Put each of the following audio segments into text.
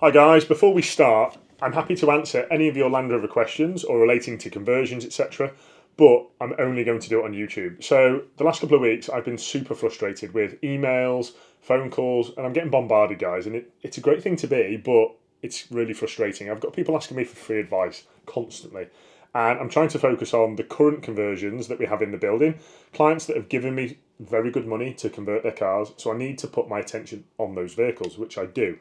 Hi guys, before we start, I'm happy to answer any of your Land Rover questions or relating to conversions, etc. But I'm only going to do it on YouTube. So the last couple of weeks I've been super frustrated with emails, phone calls, and I'm getting bombarded, guys, and it's a great thing to be, but it's really frustrating. I've got people asking me for free advice constantly. And I'm trying to focus on the current conversions that we have in the building, clients that have given me very good money to convert their cars, so I need to put my attention on those vehicles, which I do.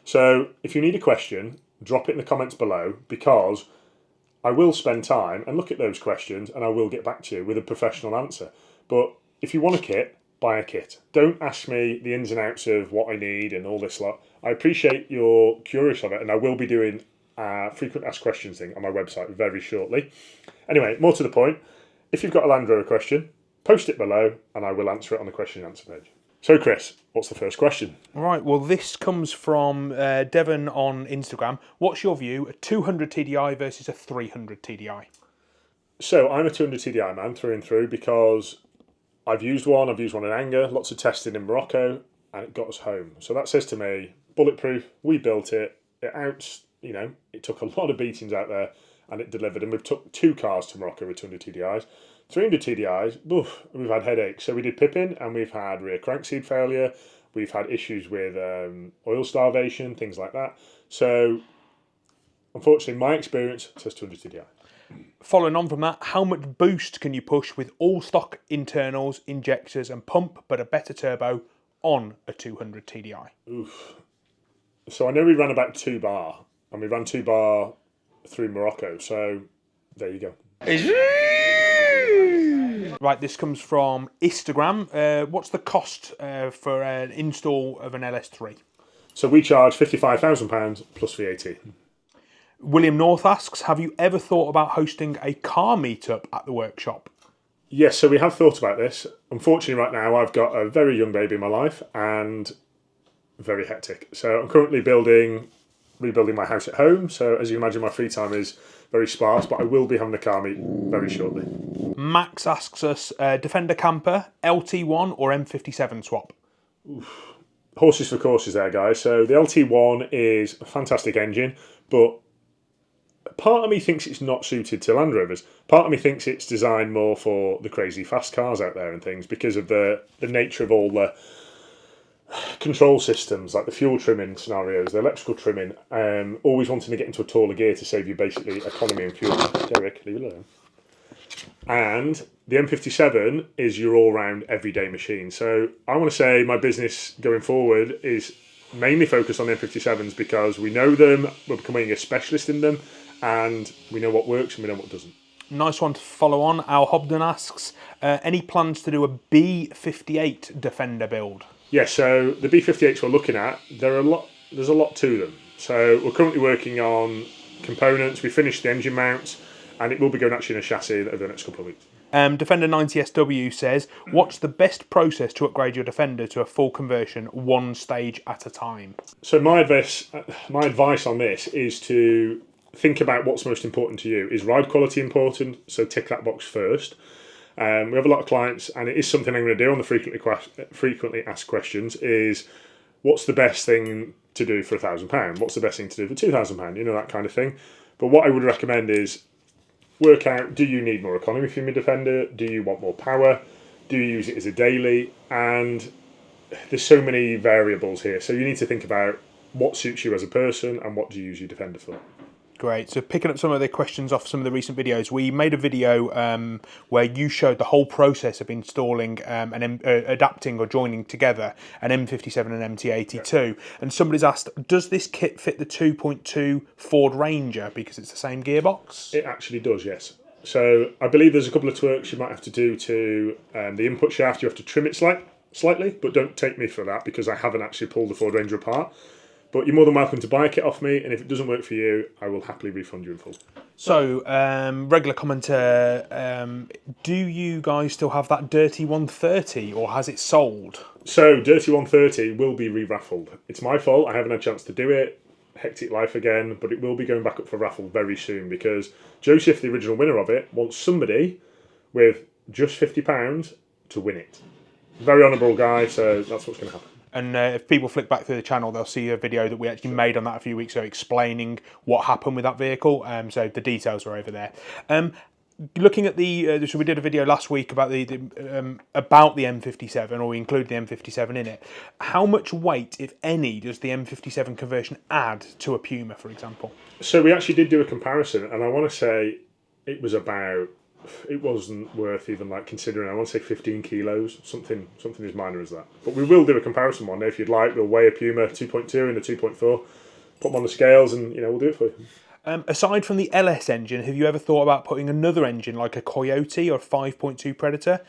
So if you need a question, drop it in the comments below, because I will spend time and look at those questions and I will get back to you with a professional answer. But if you want a kit, buy a kit. Don't ask me the ins and outs of what I need and all this lot. I appreciate you're curious of it, and I will be doing a frequent asked questions thing on my website very shortly. Anyway, more to the point, if you've got a Land Rover question, post it below and I will answer it on the question and answer page. So Chris, what's the first question? Right, well this comes from Devon on Instagram. What's your view, a 200 TDI versus a 300 TDI? So I'm a 200 TDI man through and through, because I've used one in anger, lots of testing in Morocco, and it got us home. So that says to me, bulletproof, we built it, it took a lot of beatings out there and it delivered. And we've took 2 cars to Morocco with 200 TDIs. 300 TDIs, we've had headaches. So we did pipping and we've had rear crankseat failure. We've had issues with oil starvation, things like that. So unfortunately, my experience says 200 TDI. Following on from that, how much boost can you push with all stock internals, injectors and pump, but a better turbo on a 200 TDI? Oof. So I know we ran about 2 bar, and we ran 2 bar through Morocco. So there you go. Right, this comes from Instagram. What's the cost for an install of an LS3? So we charge £55,000 plus VAT. William North asks, have you ever thought about hosting a car meetup at the workshop? Yes, so we have thought about this. Unfortunately, right now I've got a very young baby in my life and very hectic. So I'm currently rebuilding my house at home. So as you can imagine, my free time is very sparse, but I will be having a car meet very shortly. Max asks us, Defender camper, LT1 or M57 swap? Oof. Horses for courses there, guys. So the LT1 is a fantastic engine, but part of me thinks it's not suited to Land Rovers. Part of me thinks it's designed more for the crazy fast cars out there and things, because of the nature of all the control systems, like the fuel trimming scenarios, the electrical trimming, always wanting to get into a taller gear to save you basically economy and fuel. Derek, leave it alone. And the M57 is your all-round everyday machine. So I want to say my business going forward is mainly focused on the M57s, because we know them, we're becoming a specialist in them, and we know what works and we know what doesn't. Nice one to follow on. Al Hobden asks, any plans to do a B58 Defender build? Yes, so the B58s we're looking at, there's a lot to them. So we're currently working on components. We finished the engine mounts, and it will be going actually in a chassis over the next couple of weeks. Defender 90SW says, what's the best process to upgrade your Defender to a full conversion, one stage at a time? So my advice on this is to think about what's most important to you. Is ride quality important? So tick that box first. We have a lot of clients, and it is something I'm going to do on the frequently asked questions, is what's the best thing to do for £1,000? What's the best thing to do for £2,000? You know, that kind of thing. But what I would recommend is work out, do you need more economy from your Defender? Do you want more power? Do you use it as a daily? And there's so many variables here. So you need to think about what suits you as a person and what do you use your Defender for. Great. So picking up some of the questions off some of the recent videos, we made a video where you showed the whole process of installing adapting or joining together an M57 and MT82. Yeah. And somebody's asked, does this kit fit the 2.2 Ford Ranger because it's the same gearbox? It actually does, yes. So I believe there's a couple of twerks you might have to do to the input shaft. You have to trim it slightly, but don't take me for that, because I haven't actually pulled the Ford Ranger apart. But you're more than welcome to buy a kit off me, and if it doesn't work for you, I will happily refund you in full. So, regular commenter, do you guys still have that Dirty 130, or has it sold? So, Dirty 130 will be re-raffled. It's my fault, I haven't had a chance to do it. Hectic life again, but it will be going back up for raffle very soon, because Joseph, the original winner of it, wants somebody with just £50 to win it. Very honourable guy, so that's what's going to happen. And if people flick back through the channel, they'll see a video that we actually made on that a few weeks ago explaining what happened with that vehicle. So the details are over there. Looking at the, so we did a video last week about the M57, or we included the M57 in it. How much weight, if any, does the M57 conversion add to a Puma, for example? So we actually did do a comparison, and I want to say it was about, it wasn't worth even like considering. I want to say 15 kilos, something as minor as that. But we will do a comparison one day if you'd like. We'll weigh a Puma 2.2 and a 2.4, put them on the scales, and we'll do it for you. Aside from the LS engine, have you ever thought about putting another engine like a Coyote or 5.2 Predator,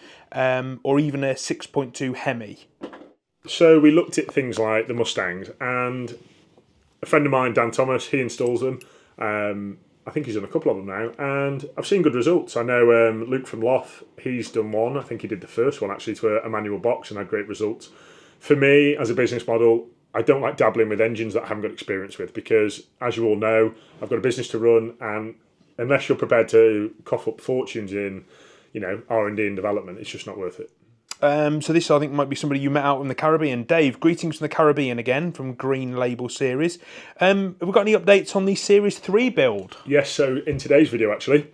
or even a 6.2 Hemi? So we looked at things like the Mustangs, and a friend of mine, Dan Thomas, he installs them. I think he's done a couple of them now, and I've seen good results. I know Luke from Loth, he's done one. I think he did the first one actually to a manual box and had great results. For me, as a business model, I don't like dabbling with engines that I haven't got experience with, because, as you all know, I've got a business to run, and unless you're prepared to cough up fortunes in, R&D and development, it's just not worth it. So this, I think, might be somebody you met out in the Caribbean. Dave, greetings from the Caribbean again, from Green Label Series. Have we got any updates on the Series 3 build? Yes, so in today's video, actually,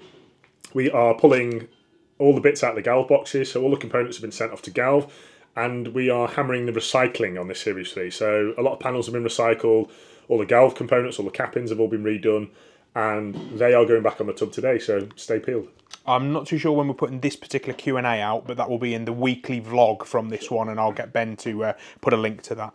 we are pulling all the bits out of the Galv boxes, so all the components have been sent off to Galv, and we are hammering the recycling on this Series 3. So a lot of panels have been recycled, all the Galv components, all the cap-ins have all been redone, and they are going back on the tub today, so stay peeled. I'm not too sure when we're putting this particular Q&A out, but that will be in the weekly vlog from this one, and I'll get Ben to put a link to that.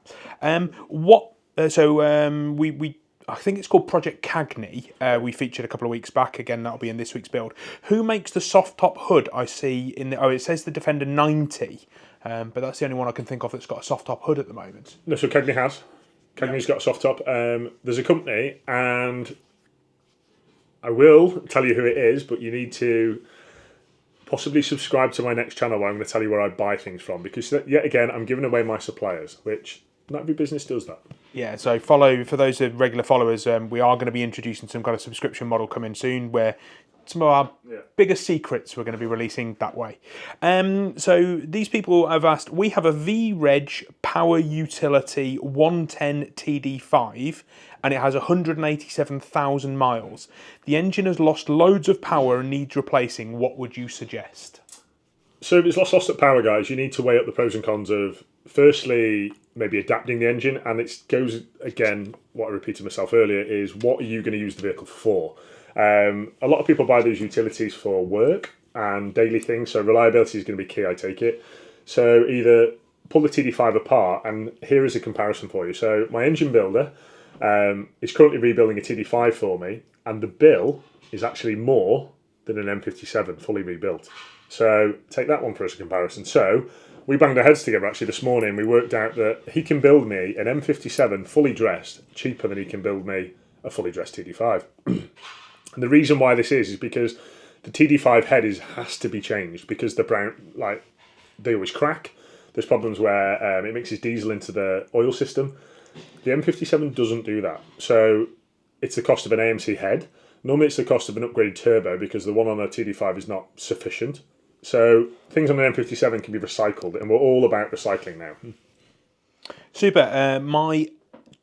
I think it's called Project Cagney. We featured a couple of weeks back. Again, that'll be in this week's build. Who makes the soft top hood? I see in the, it says the Defender 90. But that's the only one I can think of that's got a soft top hood at the moment. No, so Cagney has. Cagney's got a soft top. There's a company, and I will tell you who it is, but you need to possibly subscribe to my next channel where I'm going to tell you where I buy things from, because yet again, I'm giving away my suppliers, which not every business does that. Yeah, so for those regular followers, we are going to be introducing some kind of subscription model coming soon, where some of our biggest secrets we're going to be releasing that way. So these people have asked, we have a V-Reg Power Utility 110 TD5, and it has 187,000 miles. The engine has lost loads of power and needs replacing. What would you suggest? So if it's lost of power, guys, you need to weigh up the pros and cons of, firstly, maybe adapting the engine, and it goes, again, what I repeated myself earlier, is what are you going to use the vehicle for? A lot of people buy these utilities for work and daily things, so reliability is going to be key, I take it. So either pull the TD5 apart, and here is a comparison for you. So my engine builder is currently rebuilding a TD5 for me, and the bill is actually more than an M57 fully rebuilt. So take that one for us a comparison. So we banged our heads together actually this morning. We worked out that he can build me an M57 fully dressed cheaper than he can build me a fully dressed TD5. And the reason why this is because the TD5 head has to be changed, because the brown, they always crack. There's problems where it mixes diesel into the oil system. The M57 doesn't do that. So it's the cost of an AMC head. Normally it's the cost of an upgraded turbo, because the one on a TD5 is not sufficient. So things on an M57 can be recycled, and we're all about recycling now. Super. My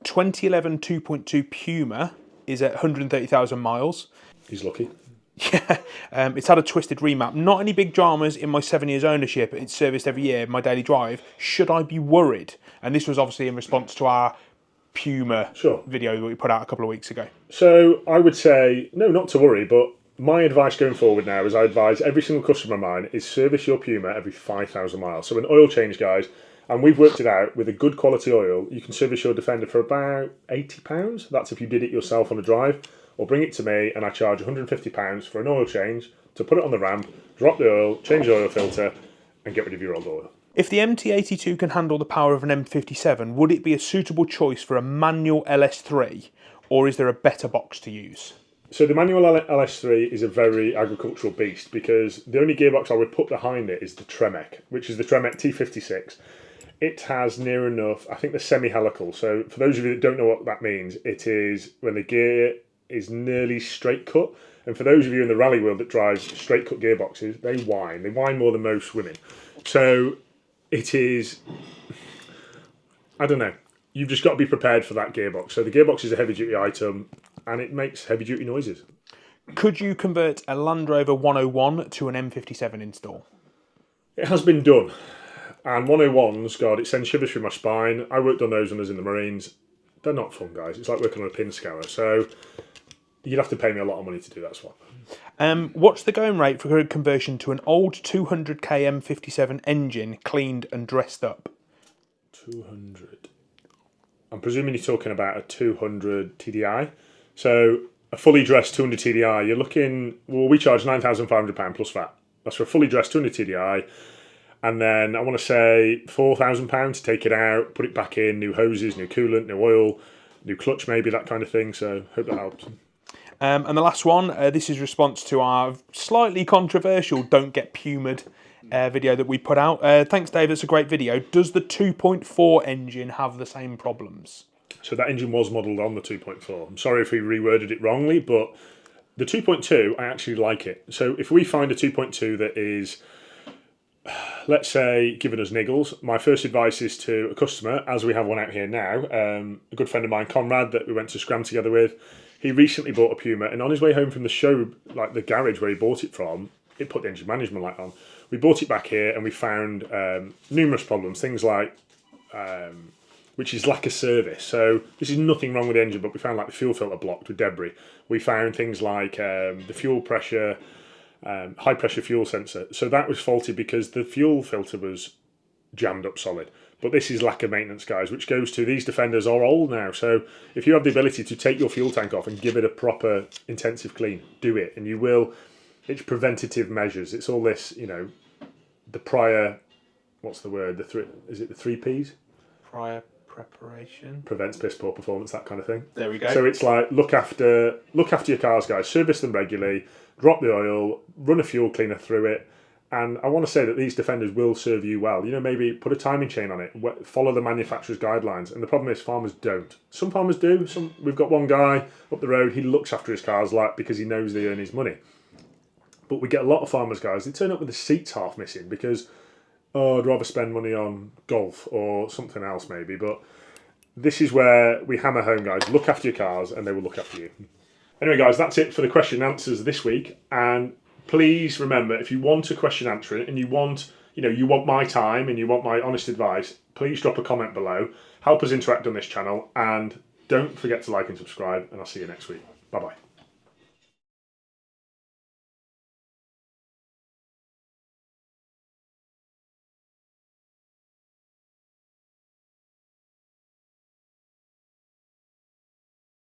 2011 2.2 Puma is at 130,000 miles. He's lucky. Yeah, it's had a twisted remap. Not any big dramas in my 7 years ownership. It's serviced every year, my daily drive. Should I be worried? And this was obviously in response to our Puma video that we put out a couple of weeks ago. So I would say, no, not to worry, but my advice going forward now is I advise every single customer of mine is service your Puma every 5,000 miles. So an oil change, guys, and we've worked it out, with a good quality oil, you can service your Defender for about £80. That's if you did it yourself on a drive. Or bring it to me, and I charge £150 for an oil change to put it on the ramp, drop the oil, change the oil filter, and get rid of your old oil. If the MT82 can handle the power of an M57, would it be a suitable choice for a manual LS3, or is there a better box to use? So the manual LS3 is a very agricultural beast, because the only gearbox I would put behind it is the Tremec, which is the Tremec T56. It has near enough, I think, the semi-helical. So for those of you that don't know what that means, it is when the gear is nearly straight cut, and for those of you in the rally world that drives straight cut gearboxes, they whine more than most women. So it is, I don't know. You've just got to be prepared for that gearbox. So the gearbox is a heavy-duty item, and it makes heavy-duty noises. Could you convert a Land Rover 101 to an M57 install? It has been done. And 101s, God, it sends shivers through my spine. I worked on those when I was in the Marines. They're not fun, guys. It's like working on a pin scour. So you'd have to pay me a lot of money to do that swap. What's the going rate for a conversion to an old 200k M57 engine, cleaned and dressed up? 200. I'm presuming you're talking about a 200 TDI. So a fully dressed 200 TDI, you're looking, well, we charge £9,500 plus VAT. That's for a fully dressed 200 TDI. And then I want to say £4,000 to take it out, put it back in, new hoses, new coolant, new oil, new clutch maybe, that kind of thing. So hope that helps. And the last one, this is response to our slightly controversial Don't Get Pumed video that we put out. Thanks, Dave, it's a great video. Does the 2.4 engine have the same problems? So that engine was modelled on the 2.4. I'm sorry if we reworded it wrongly, but the 2.2, I actually like it. So if we find a 2.2 that is, let's say, giving us niggles, my first advice is to a customer, as we have one out here now, a good friend of mine, Conrad, that we went to Scram together with. He recently bought a Puma, and on his way home from the show, like the garage where he bought it from, it put the engine management light on. We brought it back here and we found numerous problems, things like, which is lack of service. So this is nothing wrong with the engine, but we found like the fuel filter blocked with debris. We found things like the fuel pressure, high pressure fuel sensor. So that was faulty because the fuel filter was jammed up solid. But this is lack of maintenance, guys, which goes to these Defenders are old now. So if you have the ability to take your fuel tank off and give it a proper intensive clean, do it. And you will, it's preventative measures. It's all this, you know, the prior, what's the word? Is it the 3 Ps? Prior preparation. Prevents piss poor performance, that kind of thing. There we go. So it's like, look after your cars, guys. Service them regularly, drop the oil, run a fuel cleaner through it. And I want to say that these Defenders will serve you well. You know, maybe put a timing chain on it, follow the manufacturer's guidelines. And the problem is farmers don't. Some farmers do. We've got one guy up the road, he looks after his cars like because he knows they earn his money. But we get a lot of farmers, guys, they turn up with the seats half missing because, oh, I'd rather spend money on golf or something else maybe. But this is where we hammer home, guys. Look after your cars and they will look after you. Anyway, guys, that's it for the question and answers this week. And please remember, if you want a question answering and you want my time and you want my honest advice, please drop a comment below. Help us interact on this channel and don't forget to like and subscribe, and I'll see you next week. Bye-bye.